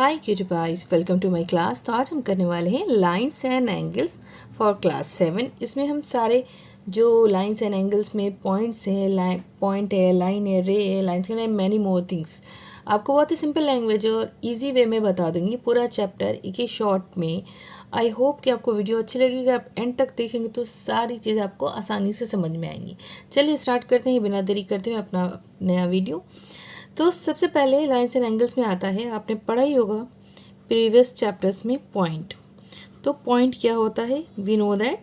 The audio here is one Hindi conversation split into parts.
Hi cutie boys, welcome to my class. तो आज हम करने वाले हैं lines and angles for class 7। इसमें हम सारे जो लाइंस एंड एंगल्स में पॉइंट्स हैं, पॉइंट है, लाइन है, रे है, लाइंस के मैनी मोर थिंग्स आपको बहुत ही सिंपल लैंग्वेज और इजी वे में बता दूंगी पूरा चैप्टर एक ही शॉर्ट में। आई होप कि आपको वीडियो अच्छी लगेगी। आप एंड तक देखेंगे तो सारी चीज़ें आपको आसानी से समझ में आएंगी। चलिए स्टार्ट करते हैं बिना देरी करते हुए अपना नया वीडियो। तो सबसे पहले लाइंस एंड एंगल्स में आता है, आपने पढ़ा ही होगा प्रीवियस चैप्टर्स में, पॉइंट। तो पॉइंट क्या होता है, वी नो दैट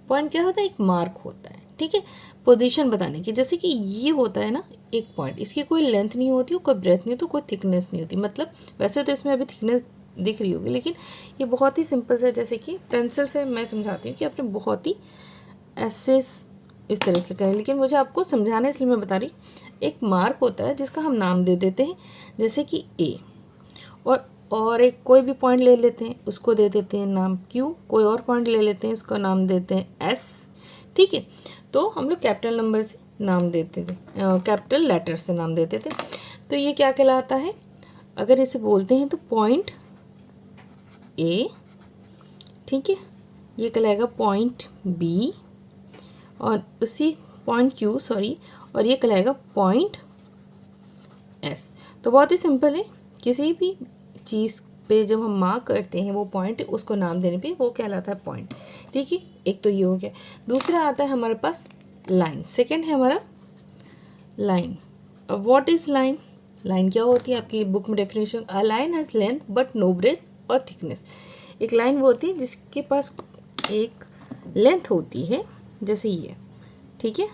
पॉइंट क्या होता है, एक मार्क होता है, ठीक है, पोजीशन बताने की। जैसे कि ये होता है ना एक पॉइंट, इसकी कोई लेंथ नहीं होती, कोई ब्रेथ नहीं होती, कोई थिकनेस नहीं होती। मतलब वैसे तो इसमें अभी थिकनेस दिख रही होगी, लेकिन ये बहुत ही सिंपल सा, जैसे कि पेंसिल से मैं समझाती हूँ कि आपने बहुत ही ऐसे इस तरह से करें, लेकिन मुझे आपको समझाना इसलिए मैं बता रही। एक मार्क होता है जिसका हम नाम दे देते हैं, जैसे कि ए, और एक कोई भी पॉइंट ले लेते हैं उसको दे देते हैं नाम क्यू, कोई और पॉइंट ले लेते हैं उसका नाम देते हैं एस, ठीक है। तो हम लोग कैपिटल नंबर से नाम देते थे, कैपिटल लेटर से नाम देते थे। तो ये क्या कहलाता है, अगर इसे बोलते हैं तो पॉइंट ए, ठीक है, ये कहलाएगा पॉइंट बी, और उसी पॉइंट क्यू सॉरी, और ये कहलाएगा पॉइंट एस। तो बहुत ही सिंपल है, किसी भी चीज़ पे जब हम मार्क करते हैं वो पॉइंट, उसको नाम देने पे वो कहलाता है पॉइंट, ठीक है। एक तो ये हो गया। दूसरा आता है हमारे पास लाइन। सेकंड है हमारा लाइन। अब व्हाट इज लाइन, लाइन क्या होती है, आपकी बुक में definition, a line has length but no breadth और थिकनेस। एक लाइन वो होती है जिसके पास एक लेंथ होती है, जैसे ये, ठीक है,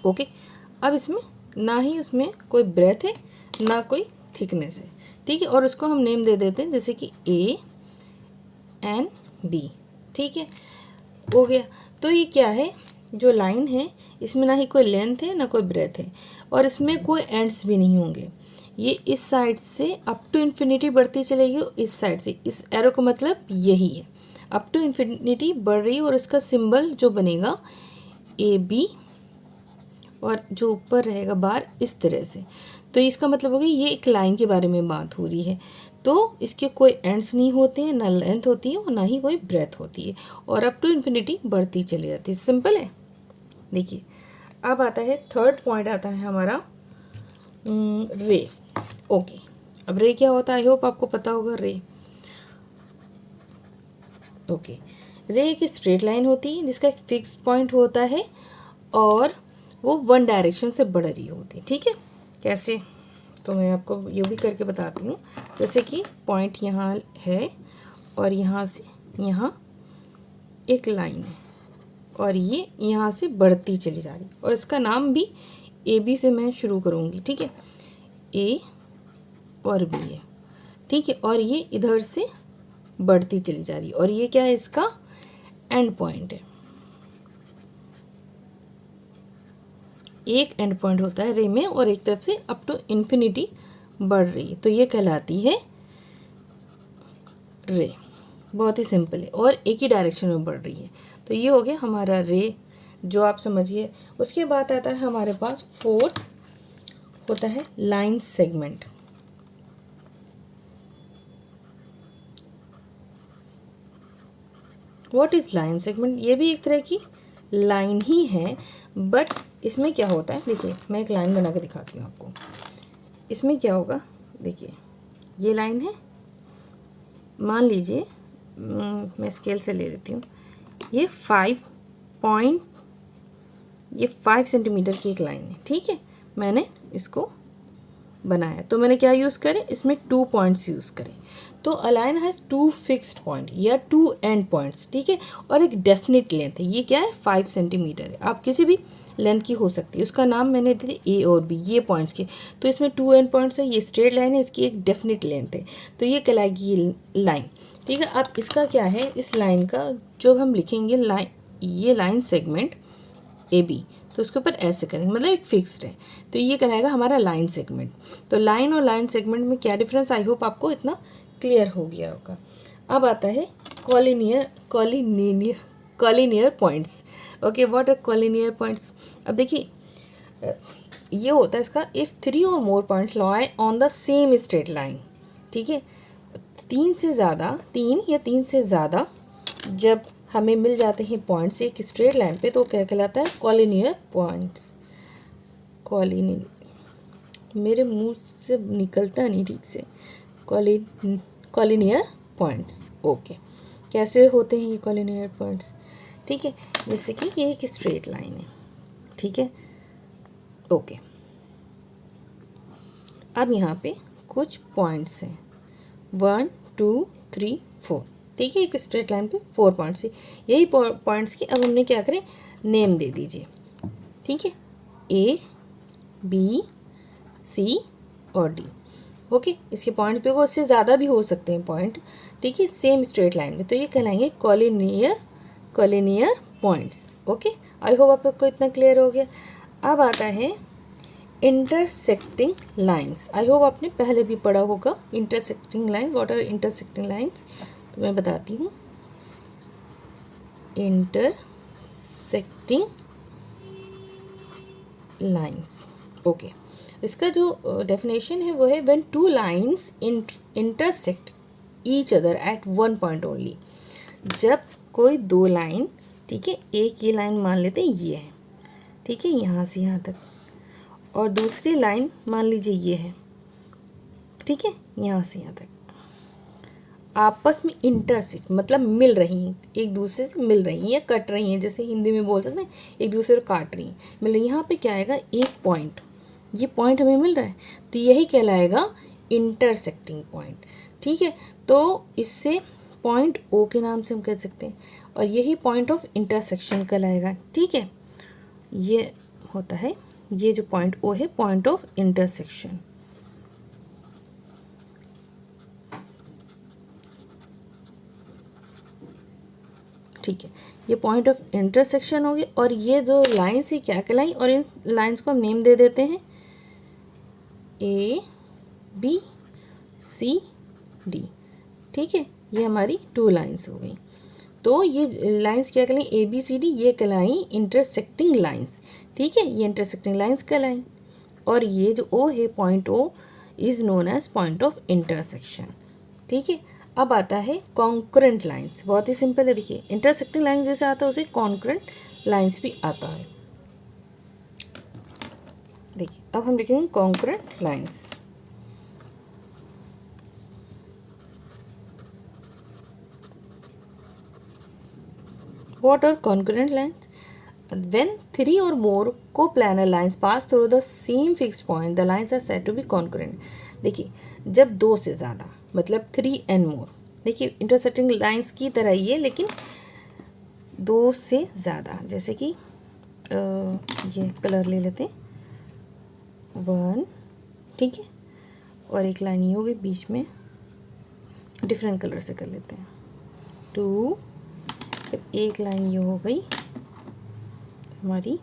ओके। अब इसमें ना ही उसमें कोई ब्रेथ है ना कोई थिकनेस है, ठीक है, और उसको हम नेम दे देते हैं जैसे कि ए एन बी, ठीक है, हो गया। तो ये क्या है, जो लाइन है इसमें ना ही कोई लेंथ है ना कोई ब्रेथ है, और इसमें कोई एंड्स भी नहीं होंगे। ये इस साइड से अप टू इन्फिनिटी बढ़ती चलेगी, इस साइड से, इस एरो का मतलब यही है, अप टू इन्फिनिटी बढ़ रही है, और इसका सिंबल जो बनेगा ए बी, और जो ऊपर रहेगा बार इस तरह से। तो इसका मतलब हो गया ये एक लाइन के बारे में बात हो रही है। तो इसके कोई एंड्स नहीं होते हैं, ना लेंथ होती है और ना ही कोई ब्रेथ होती है, और अप टू इन्फिनिटी बढ़ती चली जाती है। सिंपल है। देखिए अब आता है थर्ड पॉइंट, आता है हमारा रे। ओके, अब रे क्या होता है, आई होप आपको पता होगा रे। ओके, रे एक स्ट्रेट लाइन होती है जिसका एक फिक्स पॉइंट होता है, और वो वन डायरेक्शन से बढ़ रही होती है, ठीक है। कैसे, तो मैं आपको ये भी करके बताती हूँ। जैसे कि पॉइंट यहाँ है और यहाँ से यहाँ एक लाइन है, और ये यहाँ से बढ़ती चली जा रही है, और इसका नाम भी ए बी से मैं शुरू करूँगी, ठीक है, ए और बी है, ठीक है, और ये इधर से बढ़ती चली जा रही है, और ये क्या है, इसका एंड पॉइंट है। एक एंड पॉइंट होता है रे में, और एक तरफ से अप टू इन्फिनिटी बढ़ रही है, तो ये कहलाती है रे। बहुत ही सिंपल है, और एक ही डायरेक्शन में बढ़ रही है। तो ये हो गया हमारा रे, जो आप समझिए। उसके बाद आता है हमारे पास फोर्थ, होता है line segment. What is line segment, ये भी एक तरह की लाइन ही है, बट इसमें क्या होता है, देखिए मैं एक लाइन बना के दिखाती हूँ आपको। इसमें क्या होगा, देखिए ये लाइन है, मान लीजिए मैं स्केल से ले लेती हूँ, ये 5 सेंटीमीटर की एक लाइन है, ठीक है। मैंने इसको बनाया, तो मैंने क्या यूज़ करे, इसमें 2 पॉइंट्स यूज़ करें। तो a line has 2 fixed point या 2 एंड पॉइंट्स, ठीक है, और एक डेफिनेट लेंथ है। ये क्या है, 5 सेंटीमीटर है, आप किसी भी लेंथ की हो सकती है। उसका नाम मैंने दे दिया ए और बी, ये पॉइंट्स के। तो इसमें 2 एंड पॉइंट्स है, ये स्ट्रेट लाइन है, इसकी एक डेफिनेट लेंथ है, तो ये कहलाएगी ये लाइन, ठीक है। अब इसका क्या है, इस लाइन का जो हम लिखेंगे लाइन, ये लाइन सेगमेंट ए बी, तो उसके ऊपर ऐसे करेंगे, मतलब एक फिक्स्ड है, तो ये कहलाएगा हमारा लाइन सेगमेंट। तो लाइन और लाइन सेगमेंट में क्या डिफरेंस, आई होप आपको इतना क्लियर हो गया होगा। अब आता है collinear points. Okay, what are collinear points. अब देखिए ये होता है इसका, इफ़ 3 और more points lie on the same straight line, ठीक है। तीन या तीन से ज़्यादा जब हमें मिल जाते हैं पॉइंट्स एक स्ट्रेट लाइन पे तो क्या कहलाता है? Collinear points. मेरे मुंह से निकलता नहीं ठीक से। Collinear points. ओके, कैसे होते हैं ये कॉलिनियर पॉइंट्स? ठीक है, जैसे कि ये एक स्ट्रेट लाइन है, ठीक है। ओके, अब यहाँ पे कुछ पॉइंट्स हैं 1 2 3 4, ठीक है। एक स्ट्रेट लाइन पे 4 पॉइंट्स है। यही पॉइंट्स की अब हमने क्या करें, नेम दे दीजिए, ठीक है। A B C और D। ओके, इसके पॉइंट पे वो उससे ज़्यादा भी हो सकते हैं पॉइंट, ठीक है, सेम स्ट्रेट लाइन में, तो ये कहलाएंगे collinear points. Okay, I hope आपको इतना क्लियर हो गया। अब आता है इंटरसेक्टिंग लाइंस। आई होप आपने पहले भी पढ़ा होगा intersecting line. What are intersecting lines? तो मैं बताती हूँ। इंटरसेक्टिंग लाइंस, ओके, इसका जो डेफिनेशन है वो है when two lines intersect each other at one point only. जब कोई दो लाइन, ठीक है, एक ये लाइन मान लेते हैं ये है, ठीक है, यहाँ से यहाँ तक, और दूसरी लाइन मान लीजिए ये है, ठीक है, यहाँ से यहाँ तक, आपस में इंटरसेक्ट मतलब मिल रही हैं, एक दूसरे से मिल रही हैं या कट रही हैं, जैसे हिंदी में बोल सकते हैं एक दूसरे को काट रही हैं, मिल रही। यहाँ पे क्या आएगा? एक पॉइंट, ये पॉइंट हमें मिल रहा है तो यही कहलाएगा इंटरसेक्टिंग पॉइंट, ठीक है। तो इससे पॉइंट ओ के नाम से हम कह सकते हैं, और यही पॉइंट ऑफ इंटरसेक्शन कहलाएगा, ठीक है। ये होता है, ये जो पॉइंट ओ है पॉइंट ऑफ इंटरसेक्शन। ठीक है, ये पॉइंट ऑफ इंटरसेक्शन हो गया। और ये जो लाइन्स है क्या कहलाई, और इन लाइन्स को हम नेम दे देते हैं A B C D, ठीक है। ये हमारी 2 लाइन्स हो गई। तो ये लाइन्स क्या कहलाई? A B C D, ये कहलाई इंटरसेक्टिंग लाइन्स, ठीक है, ये इंटरसेक्टिंग लाइन्स कहलाई। और ये जो O है, point O is known as point of intersection, ठीक है। अब आता है कॉन्करेंट लाइंस। बहुत ही सिंपल है, देखिए इंटरसेक्टिंग लाइंस जैसे आता है उसे कॉन्करेंट लाइंस भी आता है। देखिए अब हम लिखेंगे concurrent lines. What are concurrent lines? When 3 or more coplanar lines pass through the same fixed point, the lines are said to be concurrent. देखिए जब 2 से ज़्यादा मतलब 3 and more, देखिए इंटरसेक्टिंग लाइंस की तरह ही है लेकिन 2 से ज़्यादा, जैसे कि ये कलर ले लेते हैं 1, ठीक है, और एक लाइन ये होगी बीच में, डिफरेंट कलर से कर लेते हैं 2, फिर एक लाइन ये हो गई हमारी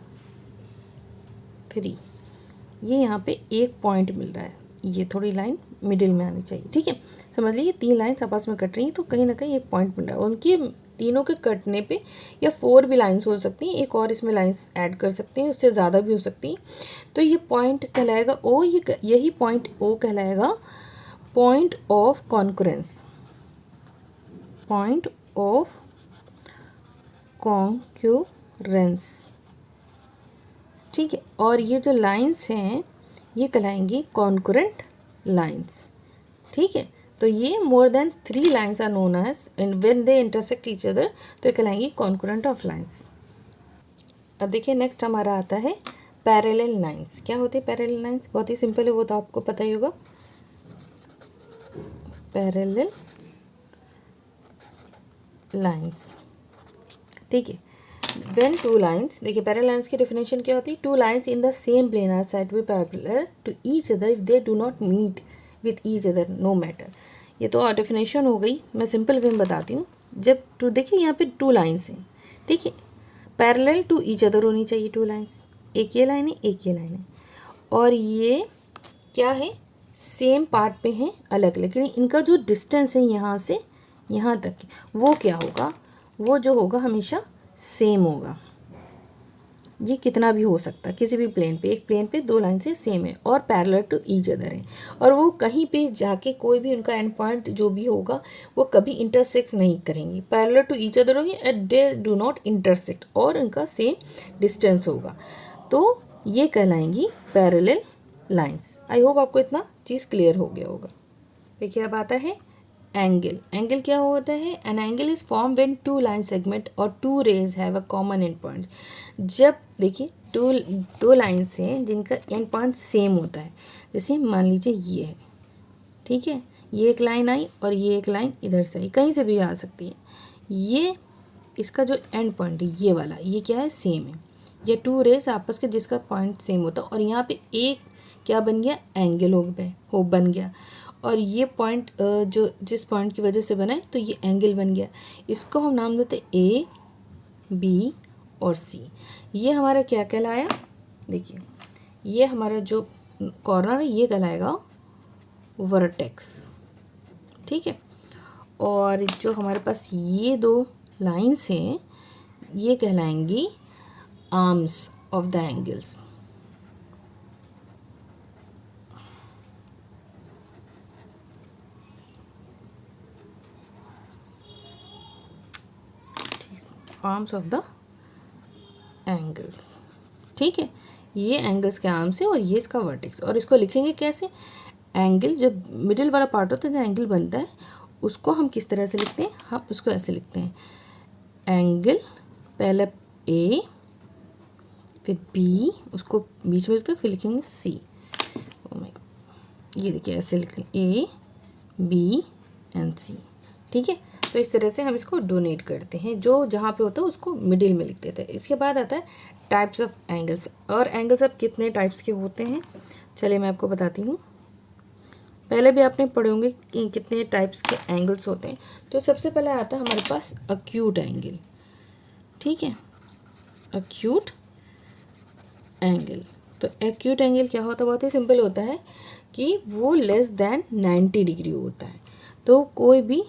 3। ये यहाँ पे एक पॉइंट मिल रहा है, ये थोड़ी लाइन मिडिल में आनी चाहिए, ठीक है। समझ लीजिए 3 लाइन्स आपस में कट रही हैं तो कहीं ना कहीं एक पॉइंट मिल रहा है। उनके तीनों के कटने पे या 4 भी लाइन्स हो सकती हैं, एक और इसमें लाइन्स ऐड कर सकते हैं, उससे ज़्यादा भी हो सकती हैं। तो ये पॉइंट कहलाएगा ओ, यही पॉइंट ओ कहलाएगा point of concurrence, point of concurrence, ठीक है। और ये जो लाइंस हैं ये कहलाएंगी कॉन्करेंट लाइंस, ठीक है। तो ये more than 3 lines are known as when they intersect each other, तो ये कहलाएंगी कॉन्करेंट ऑफ लाइंस। अब देखिए नेक्स्ट हमारा आता है पैरेलल लाइंस। क्या होते हैं पैरेलल लाइंस? बहुत ही सिंपल है, वो तो आपको पता ही होगा। पैरेलल लाइंस, ठीक है। When 2 लाइन्स, देखिए पैरेलल लाइन्स की डेफिनेशन क्या होती है? 2 lines in the same plane are said be parallel to each other if they do not meet with each other no matter. ये तो डेफिनेशन हो गई, मैं सिंपल वे में बताती हूँ। जब देखिए यहाँ पे 2 लाइन्स हैं, ठीक है, पैरेलल टू ईच अदर होनी चाहिए 2 लाइन्स, एक ये लाइन है एक ये लाइन है, और ये क्या है? सेम पार्ट पे हैं अलग अलग, लेकिन इनका जो डिस्टेंस है यहाँ से यहाँ तक वो क्या होगा? वो जो होगा हमेशा सेम होगा, ये कितना भी हो सकता है किसी भी प्लेन पे, एक प्लेन पे दो लाइन से सेम है और पैरेलल टू ईच अदर है, और वो कहीं पे जाके कोई भी उनका एंड पॉइंट जो भी होगा वो कभी इंटरसेक्ट नहीं करेंगे, पैरेलल टू ईच अदर होंगे and they do not intersect, और उनका सेम डिस्टेंस होगा, तो ये कहलाएंगी पैरेलल लाइंस। आई होप आपको इतना चीज़ क्लियर हो गया होगा। देखिए अब आता है एंगल। एंगल क्या होता है? An angle is form when two line segment और two rays have a common end point. जब देखिए दो लाइन्स हैं जिनका एंड पॉइंट सेम होता है, जैसे मान लीजिए ये है, ठीक है, ये एक लाइन आई और ये एक लाइन इधर से आई, कहीं से भी आ सकती है, ये इसका जो एंड पॉइंट है ये वाला, ये क्या है? सेम है। ये टू रेज आपस के जिसका पॉइंट सेम होता है, और यहाँ पे एक क्या बन गया? एंगल हो बन गया, और ये पॉइंट जो जिस पॉइंट की वजह से बना है तो ये एंगल बन गया। इसको हम नाम देते ए, बी और सी। ये हमारा क्या कहलाया? देखिए ये हमारा जो कॉर्नर है ये कहलाएगा वर्टेक्स, ठीक है, और जो हमारे पास ये दो लाइंस हैं ये कहलाएंगी arms of the angles. Arms of the angles, ठीक है, ये एंगल्स के आर्म्स है और ये इसका वर्टेक्स। और इसको लिखेंगे कैसे? एंगल जब मिडिल वाला पार्ट होता है, जो एंगल बनता है, उसको हम किस तरह से लिखते हैं? हम उसको ऐसे लिखते हैं, एंगल पहले ए फिर बी, उसको बीच में लिखते हैं, फिर लिखेंगे सी। ओ माय गॉड, ये देखिए ऐसे लिखते हैं ए बी एंड सी, ठीक है। तो इस तरह से हम इसको डोनेट करते हैं, जो जहाँ पे होता है उसको मिडिल में लिख देते हैं। इसके बाद आता है टाइप्स ऑफ एंगल्स। और एंगल्स अब कितने टाइप्स के होते हैं, चलिए मैं आपको बताती हूँ। पहले भी आपने पढ़े होंगे कि कितने टाइप्स के एंगल्स होते हैं। तो सबसे पहले आता है हमारे पास अक्यूट एंगल, ठीक है, अक्यूट एंगल। तो एक्यूट एंगल क्या होता है? बहुत ही सिंपल होता है कि वो लेस देन 90 डिग्री होता है। तो कोई भी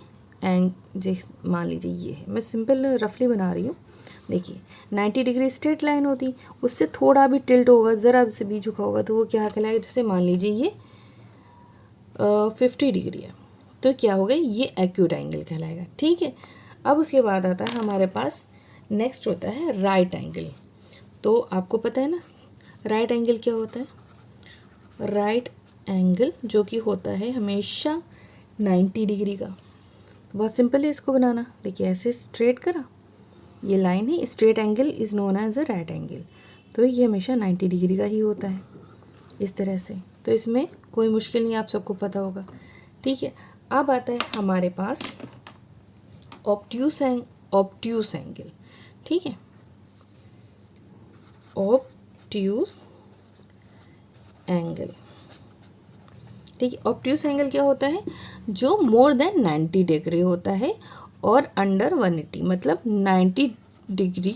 मान लीजिए ये है, मैं सिंपल रफली बना रही हूँ। देखिए 90 डिग्री स्ट्रेट लाइन होती, उससे थोड़ा भी टिल्ट होगा, ज़रा से भी झुका होगा, तो वो क्या कहलाएगा? जैसे मान लीजिए ये 50 डिग्री है, तो क्या हो गया? ये एक्यूट एंगल कहलाएगा, ठीक है। अब उसके बाद आता है हमारे पास नेक्स्ट होता है राइट एंगल। तो आपको पता है ना राइट एंगल क्या होता है? राइट एंगल जो कि होता है हमेशा 90 डिग्री का। बहुत सिंपल है इसको बनाना। देखिए ऐसे स्ट्रेट करा, ये लाइन है, straight angle is known as a right angle. तो ये हमेशा 90 डिग्री का ही होता है इस तरह से। तो इसमें कोई मुश्किल नहीं, आप सबको पता होगा, ठीक है। अब आता है हमारे पास ऑब्ट्यूस एंगल, ठीक है, ऑब्ट्यूस एंगल, ठीक है। ऑब्ट्यूस एंगल क्या होता है? जो मोर देन 90 डिग्री होता है और अंडर 180, मतलब 90 डिग्री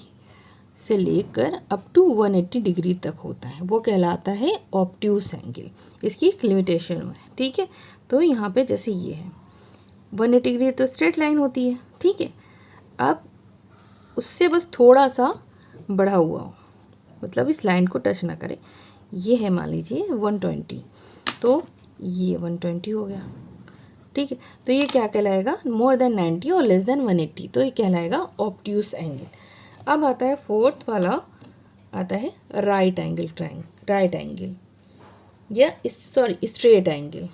से लेकर अप टू 180 डिग्री तक होता है, वो कहलाता है ऑब्ट्यूस एंगल। इसकी एक लिमिटेशन है, ठीक है। तो यहाँ पे जैसे ये है 180 डिग्री तो स्ट्रेट लाइन होती है, ठीक है। अब उससे बस थोड़ा सा बढ़ा हुआ हो, मतलब इस लाइन को टच ना करे, ये है मान लीजिए 120, तो ये 120 हो गया, ठीक है। तो ये क्या कहलाएगा? मोर देन 90 और लेस देन 180, तो ये कहलाएगा ऑब्ट्यूस एंगल। अब आता है फोर्थ वाला, आता है राइट एंगल या स्ट्रेट एंगल।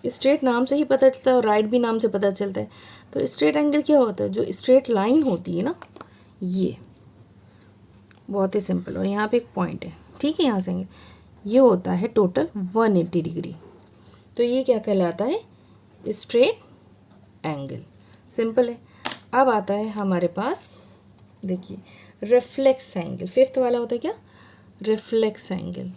स्ट्रेट नाम से ही पता चलता है और राइट भी नाम से पता चलता है। तो स्ट्रेट एंगल क्या होता है? जो स्ट्रेट लाइन होती है ना, ये बहुत ही सिंपल, और यहाँ पे एक पॉइंट है, ठीक है, यहाँ से ये होता है टोटल 180 डिग्री। तो ये क्या कहलाता है? स्ट्रेट एंगल, सिंपल है। अब आता है हमारे पास, देखिए रिफ्लेक्स एंगल। फिफ्थ वाला होता है क्या? Reflex angle.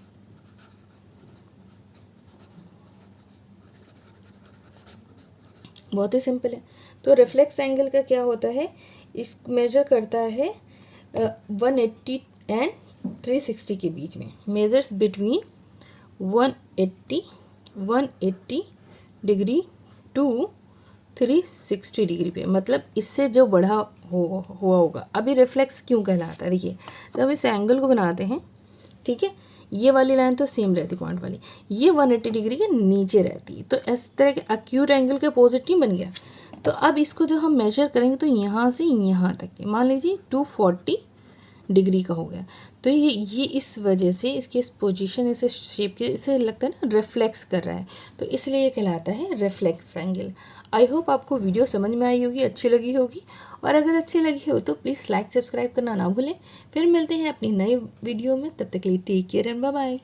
बहुत ही सिंपल है। तो रिफ्लेक्स एंगल का क्या होता है? इस मेजर करता है 180 एंड 360 के बीच में, measures between 180 degree to 360 degree पे। मतलब इससे जो बढ़ा हुआ होगा। अभी रिफ्लेक्स क्यों कहलाता है, देखिए जब हम इस एंगल को बनाते हैं, ठीक है, ये वाली लाइन तो सेम रहती पॉइंट वाली, ये 180 डिग्री के नीचे रहती है, तो इस तरह के एक्यूट एंगल के अपोजिट नहीं बन गया। तो अब इसको जो हम मेजर करेंगे तो यहाँ से यहाँ तक के, मान लीजिए 240 डिग्री का हो गया। तो ये इस वजह से इसकी इस पोजीशन, इस शेप के, इसे लगता है ना रिफ्लेक्स कर रहा है, तो इसलिए ये कहलाता है रिफ्लेक्स एंगल। आई होप आपको वीडियो समझ में आई होगी, अच्छी लगी होगी, और अगर अच्छी लगी हो तो प्लीज़ लाइक सब्सक्राइब करना ना भूलें। फिर मिलते हैं अपनी नई वीडियो में, तब तक के लिए take care and bye bye.